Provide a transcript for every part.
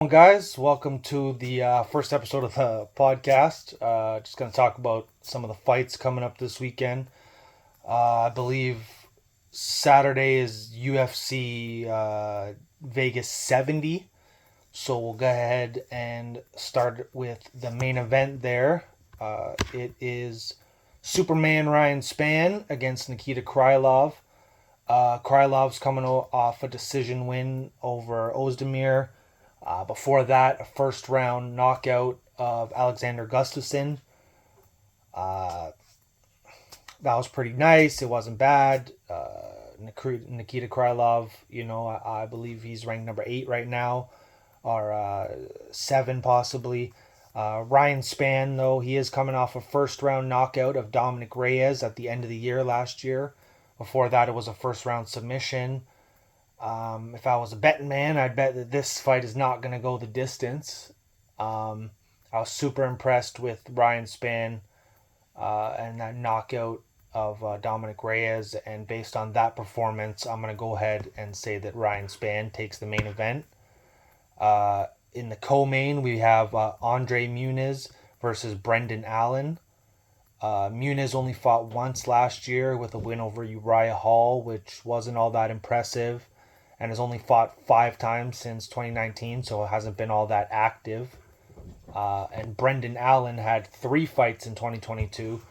Guys, welcome to the first episode of the podcast. Just going to talk about some of the fights coming up this weekend. I believe Saturday is UFC Vegas 70. So we'll go ahead and start with the main event there. It is Superman Ryan Spann against Nikita Krylov. Krylov's coming off a decision win over Ozdemir. Before that, a first round knockout of Alexander Gustafsson. Uh, that was pretty nice. It wasn't bad. Nikita Krylov, I believe he's ranked number 8 right now, or 7 possibly. Ryan Spann, though, he is coming off a first round knockout of Dominic Reyes at the end of the year last year. Before that, it was a first round submission. If I was a betting man, I'd bet that this fight is not going to go the distance. I was super impressed with Ryan Spann and that knockout of Dominic Reyes, and based on that performance, I'm going to go ahead and say that Ryan Spann takes the main event. In the co-main, we have Andre Muniz versus Brendan Allen. Muniz only fought once last year with a win over Uriah Hall, which wasn't all that impressive, and has only fought 5 times since 2019, so it hasn't been all that active. And Brendan Allen had 3 fights in 2022,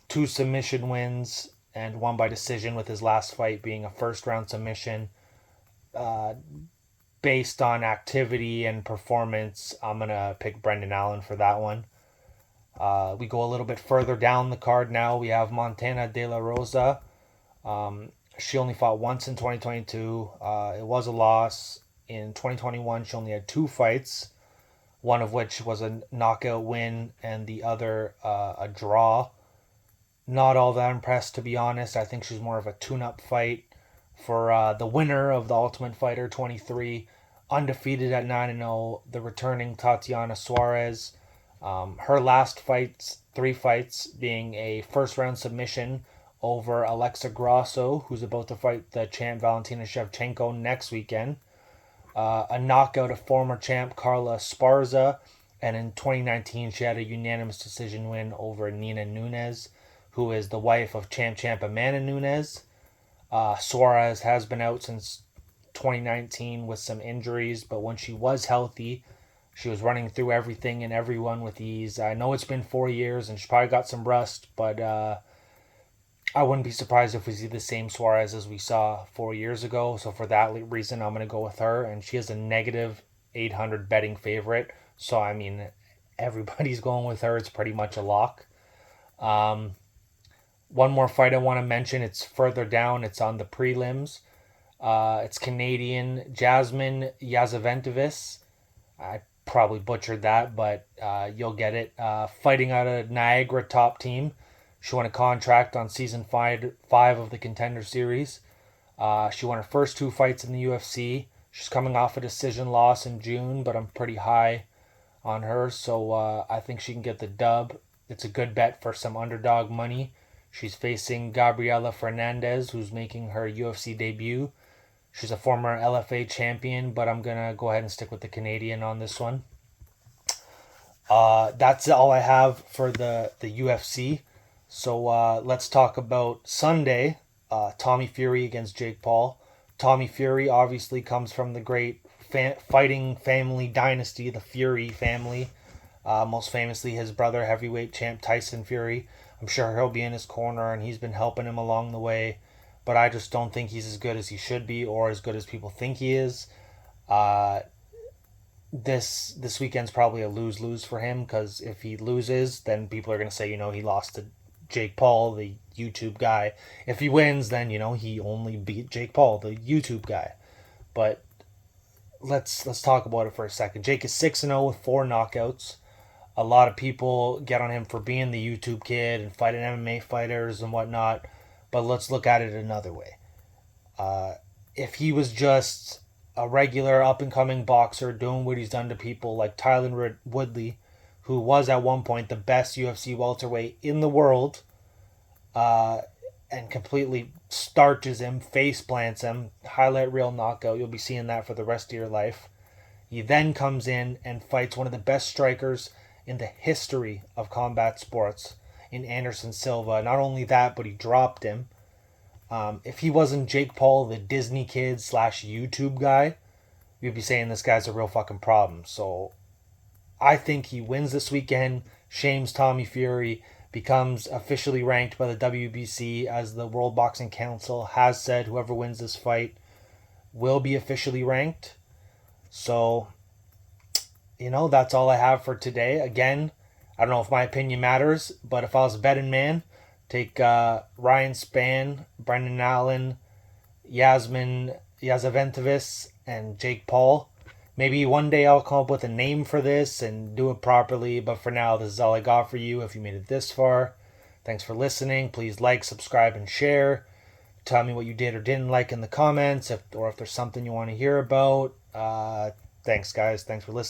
2 submission wins, and 1 by decision, with his last fight being a first round submission. Based on activity and performance, I'm going to pick Brendan Allen for that one. We go a little bit further down the card now. We have Montana De La Rosa. She only fought once in 2022. It was a loss. In 2021, she only had 2 fights, one of which was a knockout win and the other a draw. Not all that impressed, to be honest. I think she's more of a tune-up fight for the winner of the Ultimate Fighter 23, undefeated at 9-0, the returning Tatiana Suarez. Her last fights, 3 fights, being a first round submission over Alexa Grasso, who's about to fight the champ Valentina Shevchenko next weekend. A knockout of former champ Carla Esparza, and in 2019 she had a unanimous decision win over Nina Nunes, who is the wife of champ Amanda Nunes. Suarez has been out since 2019 with some injuries, but when she was healthy, she was running through everything and everyone with ease. I know it's been 4 years and she probably got some rust, but I wouldn't be surprised if we see the same Suarez as we saw 4 years ago. So for that reason, I'm going to go with her. And she is a negative 800 betting favorite. So, I mean, everybody's going with her. It's pretty much a lock. One more fight I want to mention. It's further down. It's on the prelims. It's Canadian Jasmine Yazaventovis. I probably butchered that, but you'll get it. Fighting out of Niagara top team. She won a contract on season 5 of the Contender Series. She won her first 2 fights in the UFC. She's coming off a decision loss in June, but I'm pretty high on her, so I think she can get the dub. It's a good bet for some underdog money. She's facing Gabriela Fernandez, who's making her UFC debut. She's a former LFA champion, but I'm going to go ahead and stick with the Canadian on this one. That's all I have for the UFC. So let's talk about Sunday. Tommy Fury against Jake Paul. Tommy Fury obviously comes from the great fighting family dynasty, the Fury family. Most famously, his brother, heavyweight champ Tyson Fury. I'm sure he'll be in his corner, and he's been helping him along the way. But I just don't think he's as good as he should be, or as good as people think he is. This weekend's probably a lose-lose for him, because if he loses, then people are going to say, he lost to Jake Paul, the YouTube guy. If he wins, then, he only beat Jake Paul, the YouTube guy. But let's talk about it for a second. Jake is 6-0 with 4 knockouts. A lot of people get on him for being the YouTube kid and fighting MMA fighters and whatnot. But let's look at it another way. If he was just a regular up-and-coming boxer doing what he's done to people like Tyron Woodley, who was at one point the best UFC welterweight in the world, and completely starches him, face plants him, highlight reel knockout, you'll be seeing that for the rest of your life. He then comes in and fights one of the best strikers in the history of combat sports in Anderson Silva. Not only that, but he dropped him. If he wasn't Jake Paul, the Disney kid slash YouTube guy, we'd be saying this guy's a real fucking problem. So I think he wins this weekend, shames Tommy Fury, becomes officially ranked by the WBC, as the World Boxing Council has said whoever wins this fight will be officially ranked. So, that's all I have for today. Again, I don't know if my opinion matters, but if I was a betting man, take Ryan Spann, Brendan Allen, Yasmin Yazaventovis, and Jake Paul. Maybe one day I'll come up with a name for this and do it properly, but for now, this is all I got for you if you made it this far. Thanks for listening. Please like, subscribe, and share. Tell me what you did or didn't like in the comments, or if there's something you want to hear about. Thanks, guys. Thanks for listening.